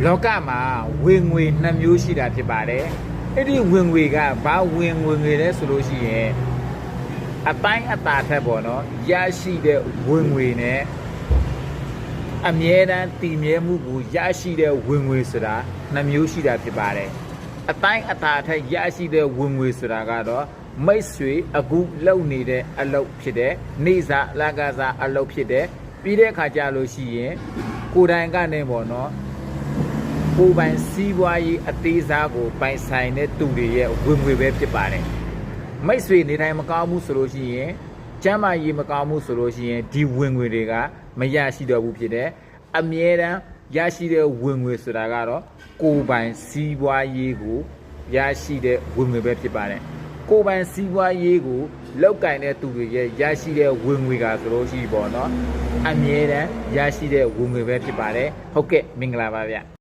လောကမှာဝင်ငွေ2မျိုးရှိတာဖြစ်ပါတယ်အဲ့ဒီဝင်ငွေကဘာဝင်ငွေလဲဆိုလို့ရှိရင်အတိုင်းအတာထက်ပေါ့နော်ရရှိတဲ့ဝင်ငွေနဲ့အမြဲတမ်းတည်မြဲမှုကိုရရှိတဲ့ဝင်ငွေဆိုတာ2မျိုးရှိတာဖြစ်ပါတယ်အတိုင်းအတာထက်ရရှိတဲ့ဝင်ငွေဆိုတာကတော့မိတ်ဆွေအခုလုပ်နေတဲ့အလုပ်ဖြစ်တဲ့နေစာလကစားအလုပ်ဖြစ်တဲ့ပြီးတဲ့အခါကျလို့ရှိရင်ကိုယ်တိုင်ကနေပေါ့နော်ကိုယ်ပိုင်စီးပွားရေးအသေးစားကိုပိုင်ဆိုင်တဲ့သူတွေရဲ့ဝင်ငွေပဲဖြစ်ပါတယ်မိတ်ဆွေနေတိုင်းမကောင်းဘူးဆိုလို့ရှိရင်ကျမ်းမာရေးမကောင်းဘူးဆိုလို့ရှိရင်ဒီဝင်ငွေတွေကမရရှိတော့ဘူးဖြစ်တယ်အမြဲတမ်းရရှိတဲ့ဝင်ငွေဆိုတာကတော့ကိုယ်ပိုင်စီးပွားရေးကိုရရှိတဲ့ဝင်ငွေပဲဖြစ်ပါတယ်ကိုယ်ပိုင်စီးပွားရေးကိုလောက်ကင်တဲ့သူတွေရဲ့ရရှိတဲ့ဝင်ငွေကဆိုလို့ရှိပေါ့နော်အမြဲတမ်းရရှိတဲ့ဝင်ငွေပဲဖြစ်ပါတယ်ဟုတ်ကဲ့မင်္ဂလာပါဗျ